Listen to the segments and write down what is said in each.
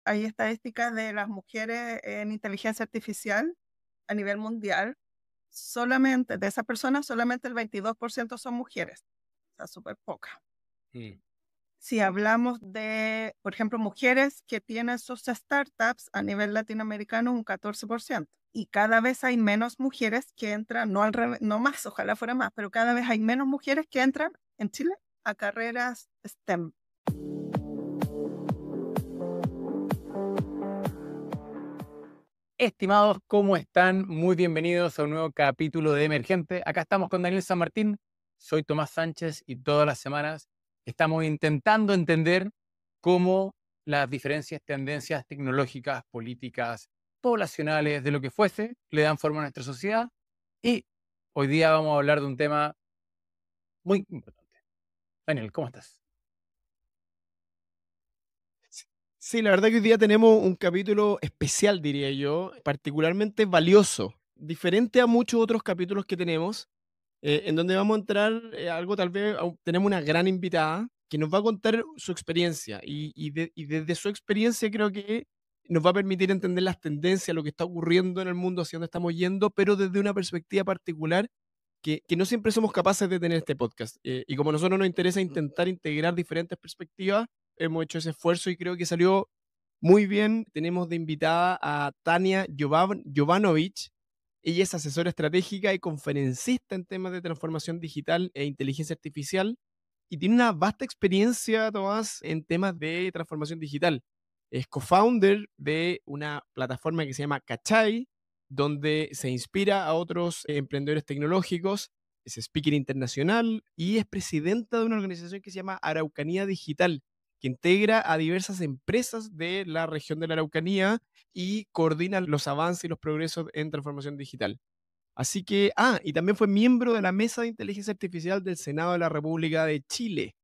hay estadísticas de las mujeres en inteligencia artificial a nivel mundial. Solamente de esas personas, solamente el 22% son mujeres, o sea, súper poca. Mm. Si hablamos de, por ejemplo, mujeres que tienen sus startups a nivel latinoamericano, un 14%. Y cada vez hay menos mujeres que entran, no al revés, no más, ojalá fuera más, pero cada vez hay menos mujeres que entran en Chile a carreras STEM. Estimados, ¿cómo están? Muy bienvenidos a un nuevo capítulo de Emergente. Acá estamos con Daniel San Martín, soy Tomás Sánchez y todas las semanas estamos intentando entender cómo las diferentes tendencias tecnológicas, políticas, poblacionales, de lo que fuese, le dan forma a nuestra sociedad. Y hoy día vamos a hablar de un tema muy importante. Daniel, ¿cómo estás? Sí, la verdad que hoy día tenemos un capítulo especial, diría yo, particularmente valioso, diferente a muchos otros capítulos que tenemos, en donde vamos a entrar algo tal vez, tenemos una gran invitada que nos va a contar su experiencia y desde su experiencia creo que nos va a permitir entender las tendencias, lo que está ocurriendo en el mundo, hacia dónde estamos yendo, pero desde una perspectiva particular que no siempre somos capaces de tener este podcast. Y como a nosotros nos interesa intentar integrar diferentes perspectivas, hemos hecho ese esfuerzo y creo que salió muy bien. Tenemos de invitada a Tania Jovanovic. Ella es asesora estratégica y conferencista en temas de transformación digital e inteligencia artificial y tiene una vasta experiencia, Tomás, en temas de transformación digital. Es co-founder de una plataforma que se llama Cachai, donde se inspira a otros emprendedores tecnológicos, es speaker internacional y es presidenta de una organización que se llama Araucanía Digital, que integra a diversas empresas de la región de la Araucanía y coordina los avances y los progresos en transformación digital. Así que, y también fue miembro de la Mesa de Inteligencia Artificial del Senado de la República de Chile.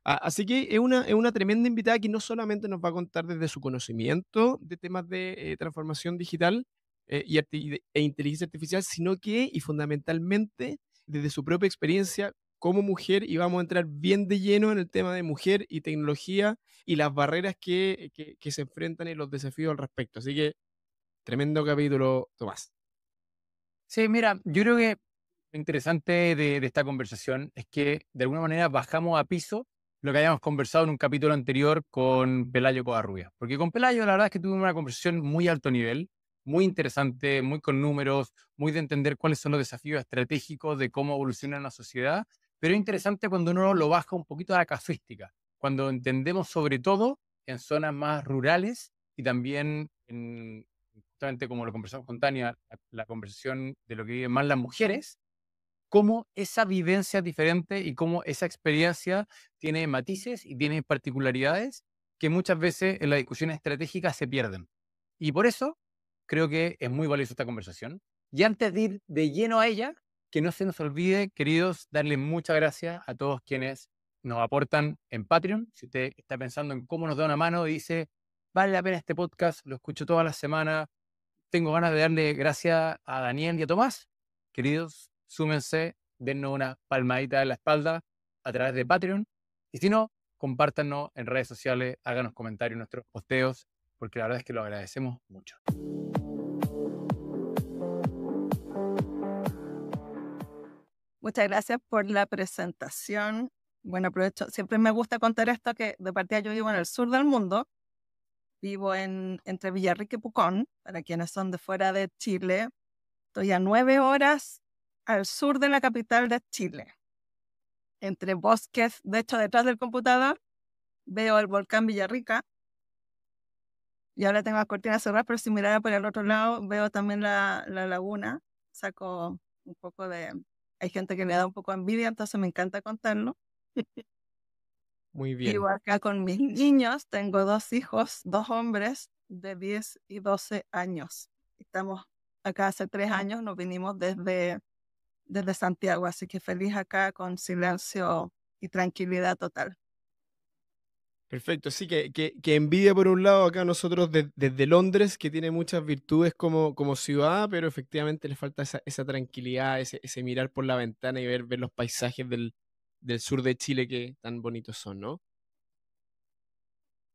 Así que es una tremenda invitada que no solamente nos va a contar desde su conocimiento de temas de transformación digital e inteligencia artificial, sino que, y fundamentalmente, desde su propia experiencia como mujer, y vamos a entrar bien de lleno en el tema de mujer y tecnología y las barreras que se enfrentan y los desafíos al respecto. Así que, tremendo capítulo, Tomás. Sí, mira, yo creo que lo interesante de esta conversación es que de alguna manera bajamos a piso lo que habíamos conversado en un capítulo anterior con Pelayo Covarrubias. Porque con Pelayo la verdad es que tuvimos una conversación muy alto nivel, muy interesante, muy con números, muy de entender cuáles son los desafíos estratégicos de cómo evoluciona la sociedad. Pero es interesante cuando uno lo baja un poquito a la casuística, cuando entendemos sobre todo en zonas más rurales y también en, justamente como lo conversamos con Tania, la conversación de lo que viven más las mujeres, cómo esa vivencia es diferente y cómo esa experiencia tiene matices y tiene particularidades que muchas veces en las discusiones estratégicas se pierden. Y por eso creo que es muy valiosa esta conversación. Y antes de ir de lleno a ella, que no se nos olvide, queridos, darle muchas gracias a todos quienes nos aportan en Patreon. Si usted está pensando en cómo nos da una mano y dice, vale la pena este podcast, lo escucho toda la semana, tengo ganas de darle gracias a Daniel y a Tomás. Queridos, súmense, dennos una palmadita en la espalda a través de Patreon. Y si no, compártanos en redes sociales, háganos comentarios en nuestros posteos, porque la verdad es que lo agradecemos mucho. Muchas gracias por la presentación. Bueno, aprovecho, siempre me gusta contar esto, que de partida yo vivo en el sur del mundo, vivo entre Villarrica y Pucón, para quienes son de fuera de Chile. Estoy a 9 horas al sur de la capital de Chile, entre bosques. De hecho, detrás del computador veo el volcán Villarrica y ahora tengo las cortinas cerradas, pero si mirara por el otro lado veo también la laguna. Saco un poco de... Hay gente que le da un poco de envidia, entonces me encanta contarlo. Muy bien. Vivo acá con mis niños, tengo 2 hijos, 2 hombres de 10 y 12 años. Estamos acá hace 3 años, nos vinimos desde Santiago, así que feliz acá con silencio y tranquilidad total. Perfecto, sí, que envidia por un lado acá nosotros desde Londres, que tiene muchas virtudes como ciudad, pero efectivamente le falta esa tranquilidad, ese mirar por la ventana y ver los paisajes del sur de Chile que tan bonitos son, ¿no?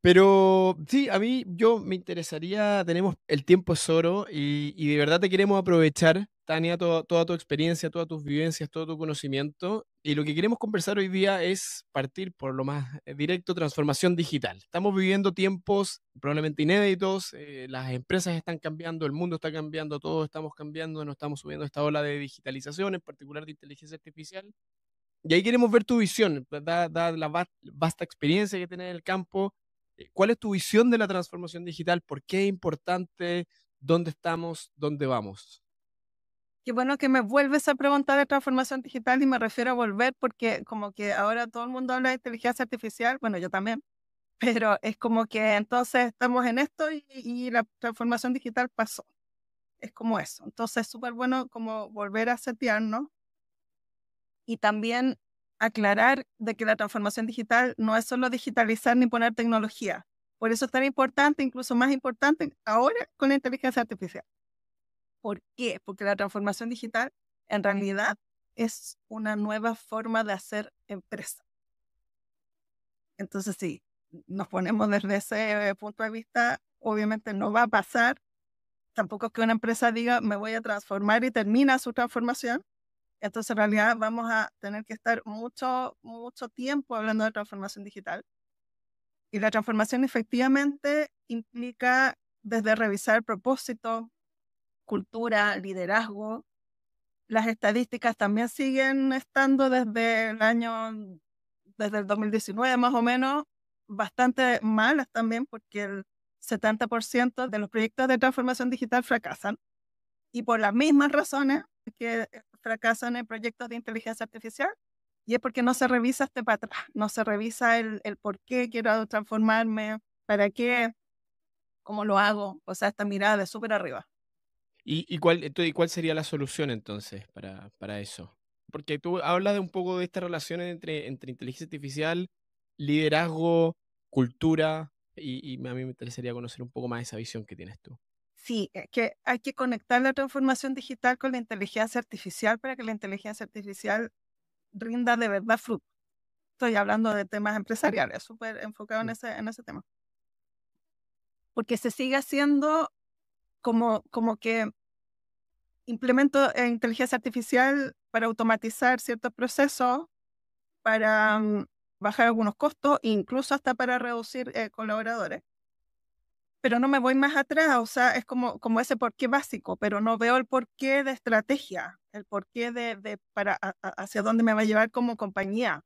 Pero sí, a mí yo me interesaría, tenemos el tiempo es oro y de verdad te queremos aprovechar, Tania, toda tu experiencia, todas tus vivencias, todo tu conocimiento. Y lo que queremos conversar hoy día es partir por lo más directo, transformación digital. Estamos viviendo tiempos probablemente inéditos, las empresas están cambiando, el mundo está cambiando, todos estamos cambiando, nos estamos subiendo a esta ola de digitalización, en particular de inteligencia artificial. Y ahí queremos ver tu visión, dada la vasta experiencia que tienes en el campo. ¿Cuál es tu visión de la transformación digital? ¿Por qué es importante? ¿Dónde estamos? ¿Dónde vamos? Qué bueno que me vuelves a preguntar de transformación digital y me refiero a volver porque como que ahora todo el mundo habla de inteligencia artificial, bueno, yo también, pero es como que entonces estamos en esto y la transformación digital pasó. Es como eso. Entonces es súper bueno como volver a setearnos y también aclarar de que la transformación digital no es solo digitalizar ni poner tecnología. Por eso es tan importante, incluso más importante ahora con la inteligencia artificial. ¿Por qué? Porque la transformación digital en realidad es una nueva forma de hacer empresa. Entonces, sí, nos ponemos desde ese punto de vista, obviamente no va a pasar. Tampoco es que una empresa diga, me voy a transformar y termina su transformación. Entonces, en realidad vamos a tener que estar mucho tiempo hablando de transformación digital. Y la transformación efectivamente implica desde revisar el propósito, cultura, liderazgo. Las estadísticas también siguen estando desde el 2019 más o menos, bastante malas también porque el 70% de los proyectos de transformación digital fracasan. Y por las mismas razones que fracasan en proyectos de inteligencia artificial, y es porque no se revisa este patrón, no se revisa el por qué quiero transformarme, para qué, cómo lo hago, o sea, esta mirada de súper arriba. ¿Y cuál sería la solución entonces para eso? Porque tú hablas de un poco de esta relación entre inteligencia artificial, liderazgo, cultura, y a mí me interesaría conocer un poco más esa visión que tienes tú. Sí, que hay que conectar la transformación digital con la inteligencia artificial para que la inteligencia artificial rinda de verdad fruto. Estoy hablando de temas empresariales, súper enfocado en ese tema. Porque se sigue haciendo como que implemento inteligencia artificial para automatizar ciertos procesos, para bajar algunos costos, incluso hasta para reducir colaboradores. Pero no me voy más atrás, o sea, es como ese porqué básico, pero no veo el porqué de estrategia, el porqué hacia dónde me va a llevar como compañía.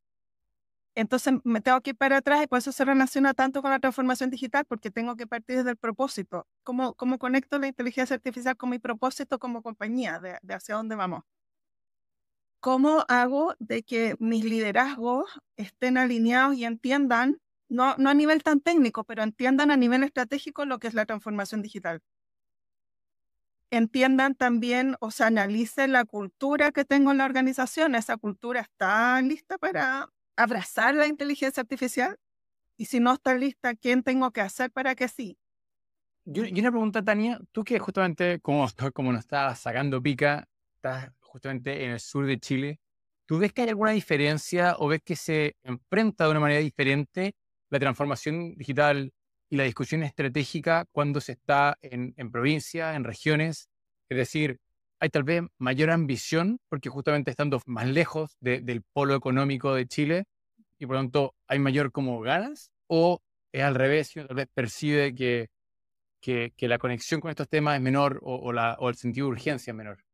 Entonces me tengo que ir para atrás y por eso se relaciona tanto con la transformación digital, porque tengo que partir desde el propósito. ¿Cómo conecto la inteligencia artificial con mi propósito como compañía, de hacia dónde vamos? ¿Cómo hago de que mis liderazgos estén alineados y entiendan, no a nivel tan técnico, pero entiendan a nivel estratégico lo que es la transformación digital? Entiendan también, o sea, analicen la cultura que tengo en la organización. ¿Esa cultura está lista para abrazar la inteligencia artificial? Y si no está lista, ¿quién tengo que hacer para que sí? Y una pregunta, Tania, tú que justamente, como nos estás sacando pica, estás justamente en el sur de Chile, ¿tú ves que hay alguna diferencia o ves que se enfrenta de una manera diferente la transformación digital y la discusión estratégica cuando se está en provincias, en regiones? Es decir, hay tal vez mayor ambición porque justamente estando más lejos del polo económico de Chile y por lo tanto hay mayor como ganas, o es al revés, y uno tal vez percibe que la conexión con estos temas es menor o el sentido de urgencia es menor.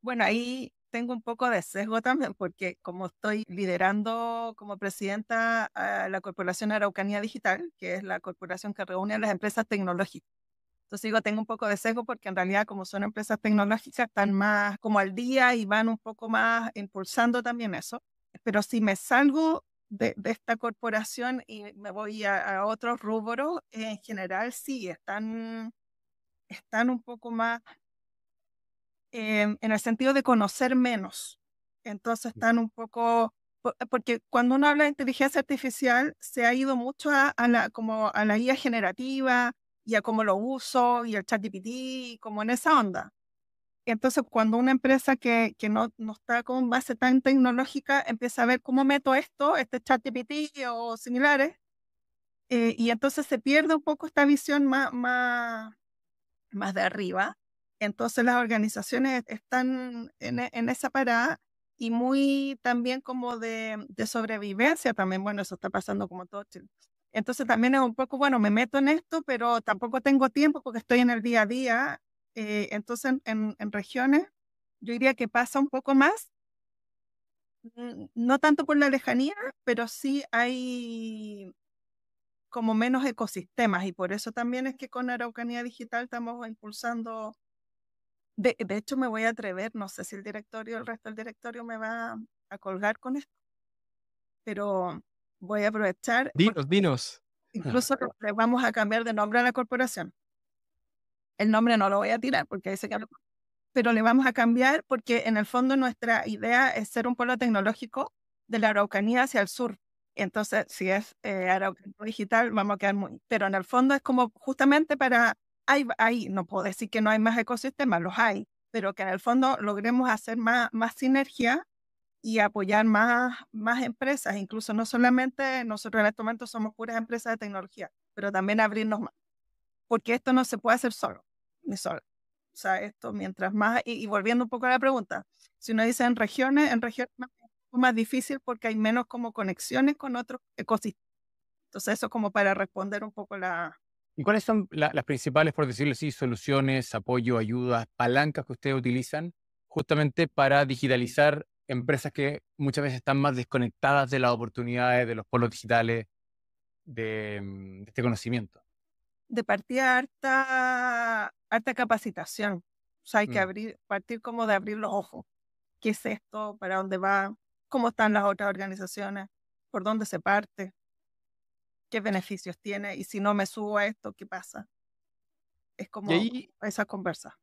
Bueno, ahí tengo un poco de sesgo también, porque como estoy liderando como presidenta a la Corporación Araucanía Digital, que es la corporación que reúne a las empresas tecnológicas. Entonces digo, tengo un poco de sesgo porque en realidad como son empresas tecnológicas están más como al día y van un poco más impulsando también eso. Pero si me salgo de esta corporación y me voy a otros rubros, en general sí, están un poco más en el sentido de conocer menos. Entonces están un poco, porque cuando uno habla de inteligencia artificial se ha ido mucho como a la IA generativa y a cómo lo uso y el ChatGPT, como en esa onda. Entonces cuando una empresa que no está con base tan tecnológica empieza a ver cómo meto esto, este ChatGPT o similares, Y entonces se pierde un poco esta visión más de arriba. Entonces las organizaciones están en esa parada y muy también como de sobrevivencia también. Bueno, eso está pasando como todo Chile. Entonces también es un poco, bueno, me meto en esto, pero tampoco tengo tiempo porque estoy en el día a día. Entonces en regiones yo diría que pasa un poco más, no tanto por la lejanía, pero sí hay como menos ecosistemas y por eso también es que con Araucanía Digital estamos impulsando. De hecho, me voy a atrever, no sé si el resto del directorio me va a colgar con esto, pero voy a aprovechar, porque Dinos. incluso le vamos a cambiar de nombre a la corporación. El nombre no lo voy a tirar porque dice que pero le vamos a cambiar porque en el fondo nuestra idea es ser un polo tecnológico de la Araucanía hacia el sur. Entonces, si es Araucanía Digital, vamos a quedar muy. Pero en el fondo es como justamente para. No puedo decir que no hay más ecosistemas, los hay, pero que en el fondo logremos hacer más sinergia y apoyar más empresas. Incluso no solamente nosotros en este momento somos puras empresas de tecnología, pero también abrirnos más. Porque esto no se puede hacer solo, ni solo. O sea, esto mientras más, y volviendo un poco a la pregunta, si uno dice en regiones es más difícil porque hay menos como conexiones con otros ecosistemas. Entonces eso como para responder un poco ¿Y cuáles son las principales, por decirlo así, soluciones, apoyo, ayudas, palancas que ustedes utilizan justamente para digitalizar empresas que muchas veces están más desconectadas de las oportunidades, de los polos digitales, de este conocimiento? de partida harta capacitación. O sea, hay que Mm. partir como de abrir los ojos. ¿Qué es esto? ¿Para dónde va? ¿Cómo están las otras organizaciones? ¿Por dónde se parte? ¿Qué beneficios tiene? Y si no me subo a esto, ¿qué pasa? Es Y como ahí, esa conversa.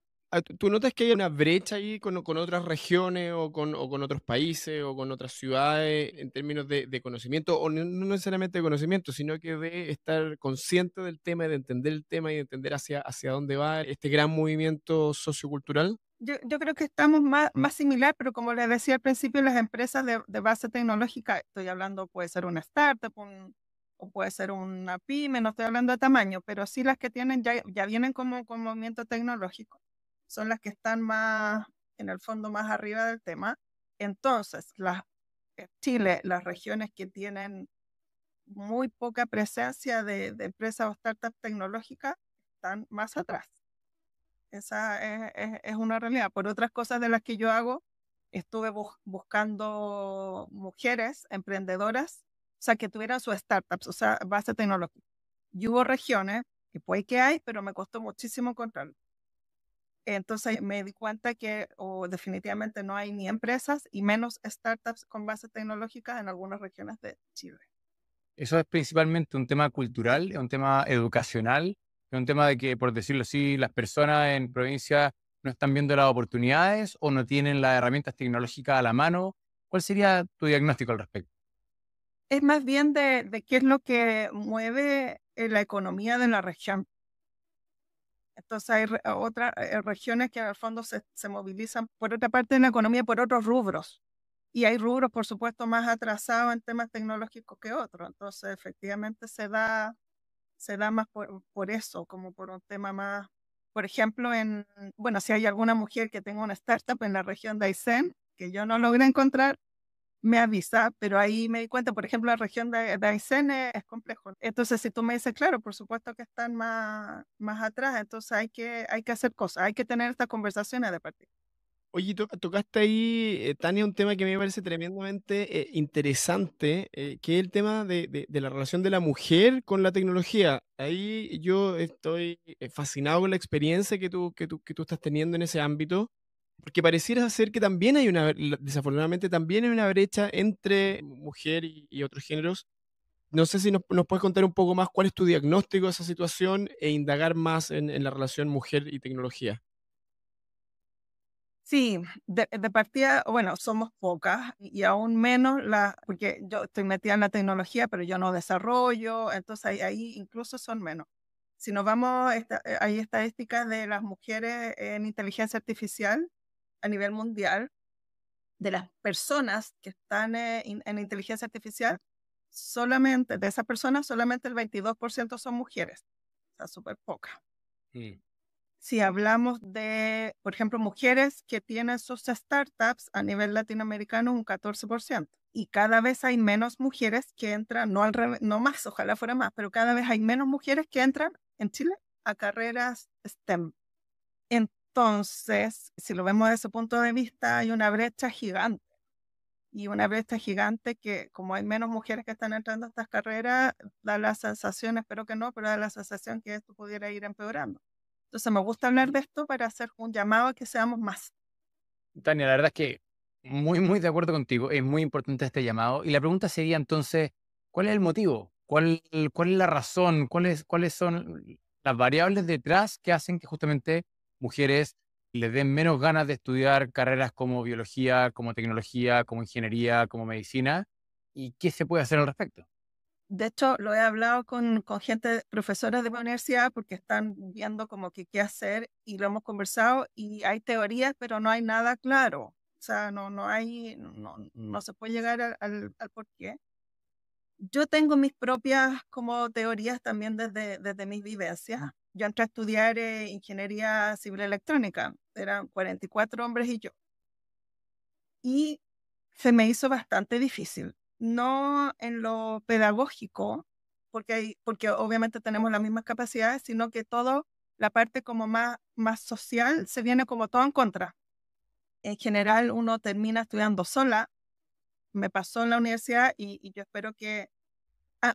¿tú notas que hay una brecha ahí con otras regiones o con otros países o con otras ciudades en términos de conocimiento, o no necesariamente de conocimiento, sino que de estar consciente del tema, y de entender el tema y de entender hacia dónde va este gran movimiento sociocultural? Yo creo que estamos más similar, pero como les decía al principio, las empresas de base tecnológica, estoy hablando, puede ser una startup o puede ser una pyme, no estoy hablando de tamaño, pero sí las que tienen ya vienen como con movimiento tecnológico, son las que están más, en el fondo, más arriba del tema. Entonces, Chile, las regiones que tienen muy poca presencia de empresas o startups tecnológicas, están más atrás. Esa es una realidad. Por otras cosas de las que yo hago, estuve buscando mujeres emprendedoras, o sea, que tuvieran sus startups, o sea, base tecnológica. Y hubo regiones, que puede que hay, pero me costó muchísimo encontrarlo. Entonces me di cuenta que definitivamente no hay ni empresas y menos startups con base tecnológica en algunas regiones de Chile. Eso es principalmente un tema cultural, es un tema educacional, es un tema de que, por decirlo así, las personas en provincia no están viendo las oportunidades o no tienen las herramientas tecnológicas a la mano. ¿Cuál sería tu diagnóstico al respecto? Es más bien de qué es lo que mueve la economía de la región. Entonces hay otras regiones que al fondo se movilizan por otra parte en la economía, por otros rubros. Y hay rubros, por supuesto, más atrasados en temas tecnológicos que otros. Entonces, efectivamente, se da más por eso, como por un tema más, por ejemplo, bueno, si hay alguna mujer que tenga una startup en la región de Aysén, que yo no logré encontrar, me avisa, pero ahí me di cuenta, por ejemplo, la región de Aysén es complejo. Entonces, si tú me dices, claro, por supuesto que están más atrás, entonces hay que hacer cosas, hay que tener estas conversaciones de partida. Oye, tocaste ahí, Tania, un tema que a mí me parece tremendamente interesante, que es el tema de la relación de la mujer con la tecnología. Ahí yo estoy fascinado con la experiencia que tú estás teniendo en ese ámbito, porque pareciera ser que también desafortunadamente también hay una brecha entre mujer y otros géneros. No sé si nos puedes contar un poco más cuál es tu diagnóstico de esa situación e indagar más en la relación mujer y tecnología. Sí, de partida, bueno, somos pocas y aún menos porque yo estoy metida en la tecnología, pero yo no desarrollo, entonces ahí incluso son menos. Si nos vamos, hay estadísticas de las mujeres en inteligencia artificial a nivel mundial, de las personas que están en inteligencia artificial, solamente, de esas personas, solamente el 22% son mujeres. O sea, súper poca. Si hablamos de, por ejemplo, mujeres que tienen sus startups a nivel latinoamericano, un 14%. Y cada vez hay menos mujeres que entran, no al revés, no más, ojalá fuera más, pero cada vez hay menos mujeres que entran en Chile a carreras STEM. Entonces, si lo vemos desde ese punto de vista, hay una brecha gigante. Y una brecha gigante que, como hay menos mujeres que están entrando a estas carreras, da la sensación, espero que no, pero da la sensación que esto pudiera ir empeorando. Entonces me gusta hablar de esto para hacer un llamado a que seamos más. Tania, la verdad es que muy de acuerdo contigo. Es muy importante este llamado. Y la pregunta sería entonces, ¿cuál es el motivo? ¿Cuál es la razón? ¿Cuáles son las variables detrás que hacen que justamente mujeres les den menos ganas de estudiar carreras como biología, como tecnología, como ingeniería, como medicina? ¿Y qué se puede hacer al respecto? De hecho, lo he hablado con gente, profesores de la universidad, porque están viendo como que qué hacer y lo hemos conversado y hay teorías, pero no hay nada claro. O sea, no se puede llegar al por qué. Yo tengo mis propias como teorías también desde mis vivencias. Yo entré a estudiar ingeniería civil electrónica. Eran 44 hombres y yo. Y se me hizo bastante difícil. No en lo pedagógico, porque obviamente tenemos las mismas capacidades, sino que todo, la parte como más social, se viene como todo en contra. En general, uno termina estudiando sola. Me pasó en la universidad y yo espero que,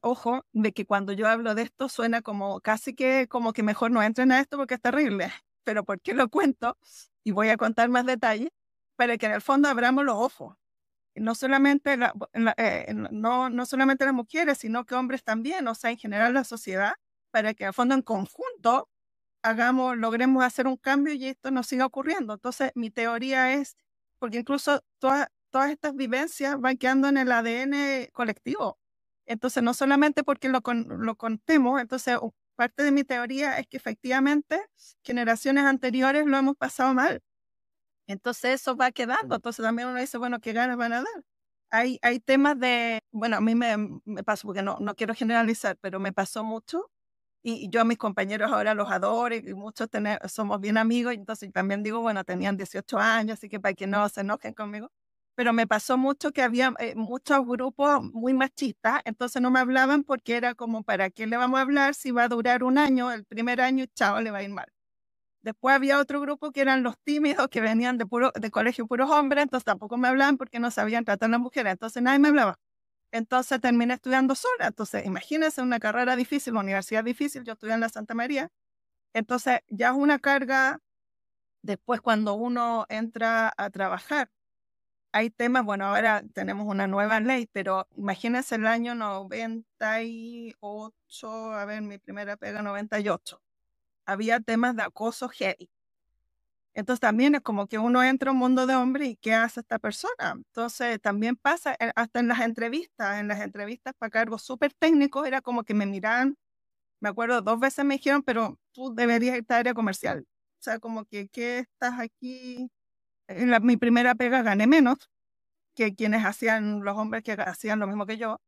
ojo, de que cuando yo hablo de esto suena como casi que como que mejor no entren a esto porque es terrible. Pero ¿por qué lo cuento? Y voy a contar más detalles para que en el fondo abramos los ojos. No solamente, no solamente las mujeres, sino que hombres también, o sea, en general la sociedad, para que al fondo en conjunto logremos hacer un cambio y esto no siga ocurriendo. Entonces, mi teoría es, porque incluso todas estas vivencias van quedando en el ADN colectivo. Entonces, no solamente porque lo contemos, entonces parte de mi teoría es que efectivamente generaciones anteriores lo hemos pasado mal. Entonces eso va quedando. Entonces también uno dice, bueno, ¿qué ganas van a dar? Hay temas bueno, a mí me pasó, porque no quiero generalizar, pero me pasó mucho. Y yo a mis compañeros ahora los adoro y muchos somos bien amigos. Y entonces también digo, bueno, tenían 18 años, así que para que no se enojen conmigo. Pero me pasó mucho que había muchos grupos muy machistas, entonces no me hablaban porque era como, ¿para qué le vamos a hablar si va a durar un año, el primer año, chao, le va a ir mal? Después había otro grupo que eran los tímidos, que venían de colegio puros hombres, entonces tampoco me hablaban porque no sabían tratar a las mujeres, entonces nadie me hablaba. Entonces terminé estudiando sola. Entonces, imagínense una carrera difícil, una universidad difícil, yo estudié en la Santa María. Entonces, ya es una carga. Después, cuando uno entra a trabajar, hay temas, bueno, ahora tenemos una nueva ley, pero imagínense el año 98, a ver, mi primera pega 98. Había temas de acoso heavy. Entonces también es como que uno entra a un mundo de hombres y ¿qué hace esta persona? Entonces también pasa hasta en las entrevistas para cargos súper técnicos, era como que me miraban, me acuerdo 2 veces me dijeron, pero tú deberías irte a área comercial. O sea, como que ¿qué estás aquí? Mi primera pega gané menos que quienes hacían, los hombres que hacían lo mismo que yo.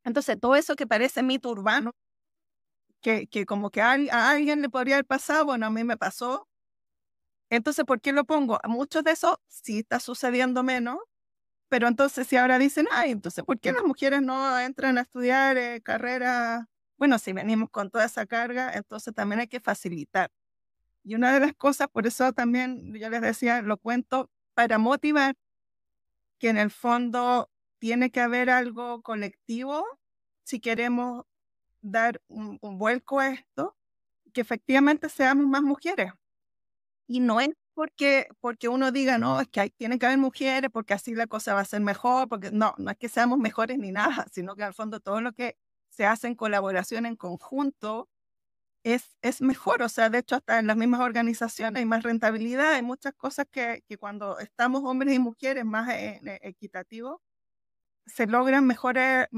Entonces todo eso que parece mito urbano, que como que a alguien le podría haber pasado, bueno, a mí me pasó. Entonces, ¿por qué lo pongo? Muchos de esos sí está sucediendo menos, pero entonces si ahora dicen, ay, entonces, ¿por qué las mujeres no entran a estudiar carreras? Bueno, si venimos con toda esa carga, entonces también hay que facilitar. Y una de las cosas, por eso también yo les decía, lo cuento para motivar que en el fondo tiene que haber algo colectivo si queremos dar un vuelco a esto, que efectivamente seamos más mujeres. Y no es porque uno diga, no, es que tiene que haber mujeres, porque así la cosa va a ser mejor, porque no es que seamos mejores ni nada, sino que al fondo todo lo que se hace en colaboración, en conjunto, es mejor. O sea, de hecho, hasta en las mismas organizaciones hay más rentabilidad, hay muchas cosas que cuando estamos hombres y mujeres más equitativos, se logran mejores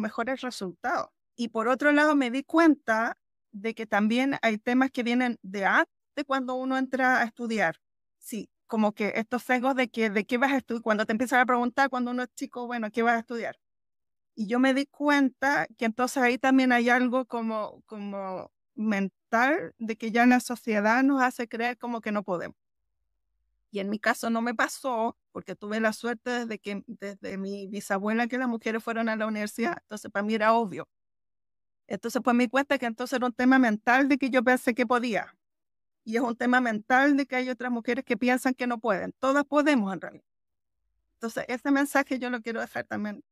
resultados. Y por otro lado, me di cuenta de que también hay temas que vienen de antes de cuando uno entra a estudiar. Sí, como que estos sesgos de qué vas a estudiar, cuando te empiezan a preguntar cuando uno es chico, bueno, ¿qué vas a estudiar? Y yo me di cuenta que entonces ahí también hay algo como mental de que ya la sociedad nos hace creer como que no podemos. Y en mi caso no me pasó porque tuve la suerte desde mi bisabuela que las mujeres fueron a la universidad. Entonces para mí era obvio. Entonces pues me di cuenta que entonces era un tema mental de que yo pensé que podía. Y es un tema mental de que hay otras mujeres que piensan que no pueden. Todas podemos en realidad. Entonces ese mensaje yo lo quiero dejar también.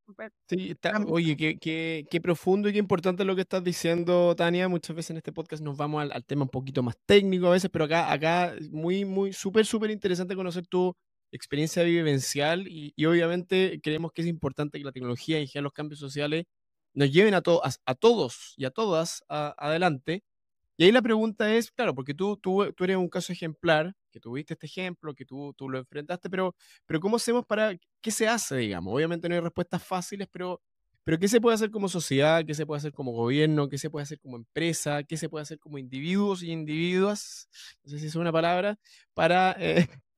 Sí, oye, qué profundo y qué importante lo que estás diciendo, Tania. Muchas veces en este podcast nos vamos al tema un poquito más técnico a veces, pero acá muy, súper interesante conocer tu experiencia vivencial y obviamente creemos que es importante que la tecnología y los cambios sociales nos lleven a todos y a todas adelante. Y ahí la pregunta es, claro, porque tú eres un caso ejemplar, que tuviste este ejemplo, que tú lo enfrentaste, pero ¿cómo hacemos qué se hace, digamos? Obviamente no hay respuestas fáciles, pero ¿qué se puede hacer como sociedad? ¿Qué se puede hacer como gobierno? ¿Qué se puede hacer como empresa? ¿Qué se puede hacer como individuos y individuas? No sé si es una palabra, para,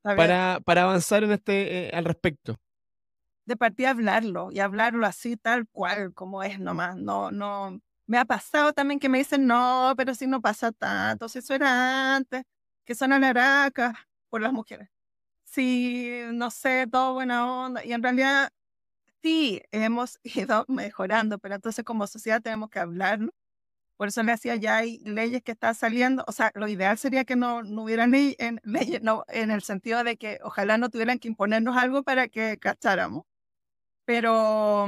para avanzar al respecto. De partida hablarlo y hablarlo así tal cual como es nomás. No. Me ha pasado también que me dicen, no, pero si no pasa tanto, si eso era antes, que son alaracas por las mujeres. Sí, no sé, todo buena onda. Y en realidad sí, hemos ido mejorando, pero entonces como sociedad tenemos que hablarlo. Por eso le decía, ya hay leyes que están saliendo. O sea, lo ideal sería que no hubieran leyes, no, en el sentido de que ojalá no tuvieran que imponernos algo para que cacháramos. Pero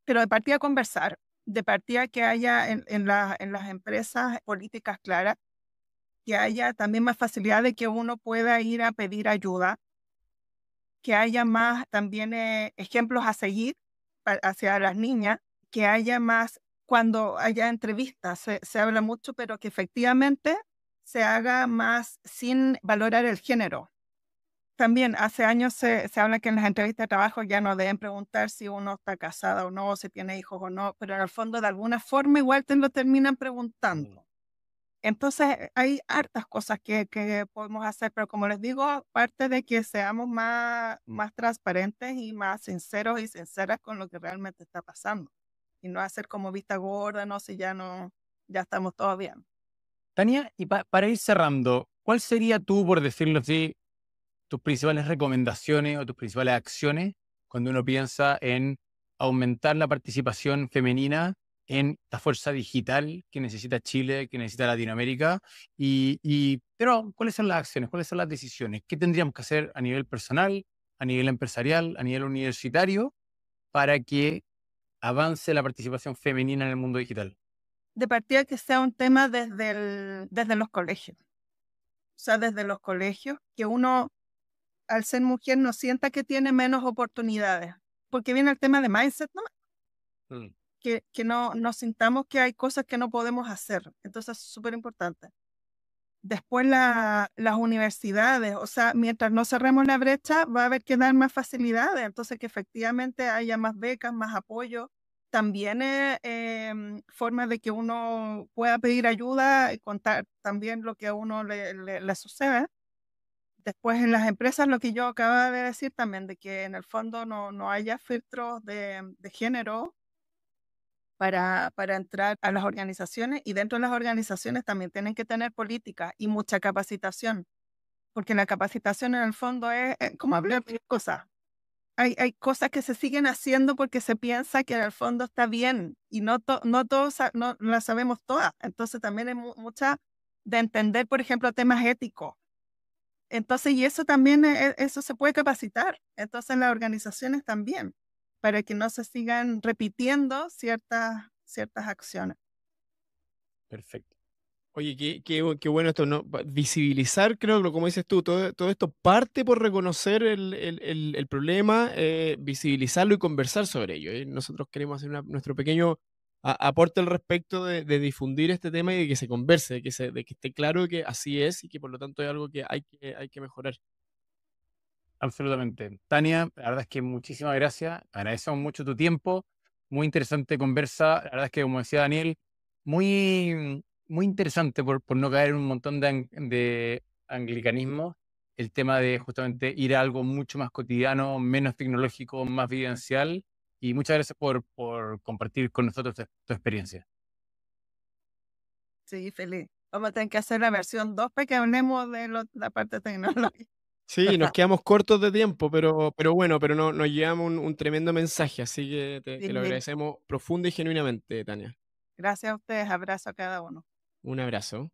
de partida conversar, de partida que haya en las empresas políticas claras, que haya también más facilidad de que uno pueda ir a pedir ayuda, que haya más también ejemplos a seguir hacia las niñas, que haya más, cuando haya entrevistas, se habla mucho, pero que efectivamente se haga más sin valorar el género. También hace años se habla que en las entrevistas de trabajo ya no deben preguntar si uno está casada o no, si tiene hijos o no, pero en el fondo de alguna forma igual te lo terminan preguntando. Entonces hay hartas cosas que podemos hacer, pero como les digo, aparte de que seamos más transparentes y más sinceros y sinceras con lo que realmente está pasando. Y no hacer como vista gorda, no, si ya estamos todos bien. Tania, y para ir cerrando, ¿cuál sería tú, por decirlo así, tus principales recomendaciones o tus principales acciones cuando uno piensa en aumentar la participación femenina en la fuerza digital que necesita Chile, que necesita Latinoamérica? Pero, ¿cuáles son las acciones? ¿Cuáles son las decisiones? ¿Qué tendríamos que hacer a nivel personal, a nivel empresarial, a nivel universitario para que avance la participación femenina en el mundo digital? De partida que sea un tema desde los colegios. O sea, desde los colegios, que uno al ser mujer no sienta que tiene menos oportunidades, porque viene el tema de mindset, ¿no? Que no sintamos que hay cosas que no podemos hacer. Entonces es súper importante. Después las universidades, o sea, mientras no cerremos la brecha, va a haber que dar más facilidades, entonces que efectivamente haya más becas, más apoyo. También formas de que uno pueda pedir ayuda y contar también lo que a uno le sucede. Después en las empresas, lo que yo acabo de decir también, de que en el fondo no haya filtros de género para entrar a las organizaciones, y dentro de las organizaciones también tienen que tener políticas y mucha capacitación, porque la capacitación en el fondo es como hablar de cosas. Hay cosas que se siguen haciendo porque se piensa que en el fondo está bien y no todos no las sabemos todas. Entonces también hay mucha de entender, por ejemplo, temas éticos. Entonces, y eso también, eso se puede capacitar. Entonces, las organizaciones también, para que no se sigan repitiendo ciertas acciones. Perfecto. Oye, qué bueno esto, ¿no? Visibilizar, creo que como dices tú, todo esto parte por reconocer el problema, visibilizarlo y conversar sobre ello. Nosotros queremos hacer nuestro pequeño aporte al respecto de difundir este tema y de que se converse, de que esté claro que así es y que por lo tanto es algo que hay que mejorar. Absolutamente. Tania, la verdad es que muchísimas gracias. Agradecemos mucho tu tiempo. Muy interesante conversa. La verdad es que, como decía Daniel, muy interesante por no caer en un montón de anglicanismos. El tema de justamente ir a algo mucho más cotidiano, menos tecnológico, más vivencial. y muchas gracias por compartir con nosotros tu experiencia. Sí, feliz. Vamos a tener que hacer la versión 2 para que hablemos de la parte tecnológica. Sí, nos quedamos cortos de tiempo, pero bueno, pero no, nos llevamos un tremendo mensaje, así que te lo Sí. agradecemos profunda y genuinamente, Tania. Gracias a ustedes. Abrazo a cada uno. Un abrazo.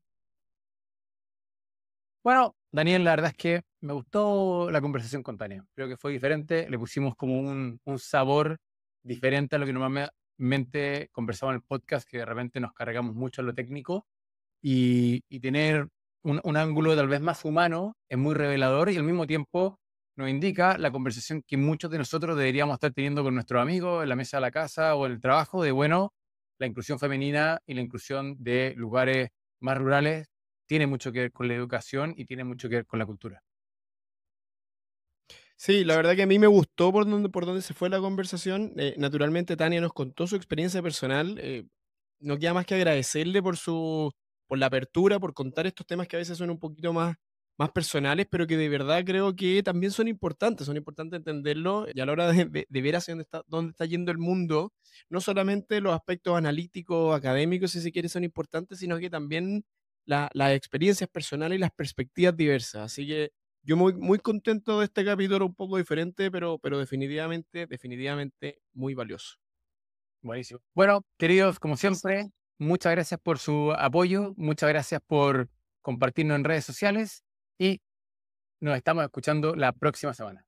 Bueno, Daniel, la verdad es que me gustó la conversación con Tania. Creo que fue diferente, le pusimos como un sabor diferente a lo que normalmente conversamos en el podcast, que de repente nos cargamos mucho en lo técnico, y tener un ángulo tal vez más humano es muy revelador y al mismo tiempo nos indica la conversación que muchos de nosotros deberíamos estar teniendo con nuestros amigos en la mesa de la casa o en el trabajo, de bueno, la inclusión femenina y la inclusión de lugares más rurales tiene mucho que ver con la educación y tiene mucho que ver con la cultura. Sí, la verdad que a mí me gustó por dónde se fue la conversación. Naturalmente, Tania nos contó su experiencia personal. No queda más que agradecerle por la apertura, por contar estos temas que a veces son un poquito más personales, pero que de verdad creo que también son importantes entenderlo y a la hora de ver hacia dónde está yendo el mundo, no solamente los aspectos analíticos, académicos, si se quiere, son importantes, sino que también las experiencias personales y las perspectivas diversas. Así que yo muy contento de este capítulo, un poco diferente, pero definitivamente muy valioso. Buenísimo. Bueno, queridos, como siempre, muchas gracias por su apoyo, muchas gracias por compartirnos en redes sociales y nos estamos escuchando la próxima semana.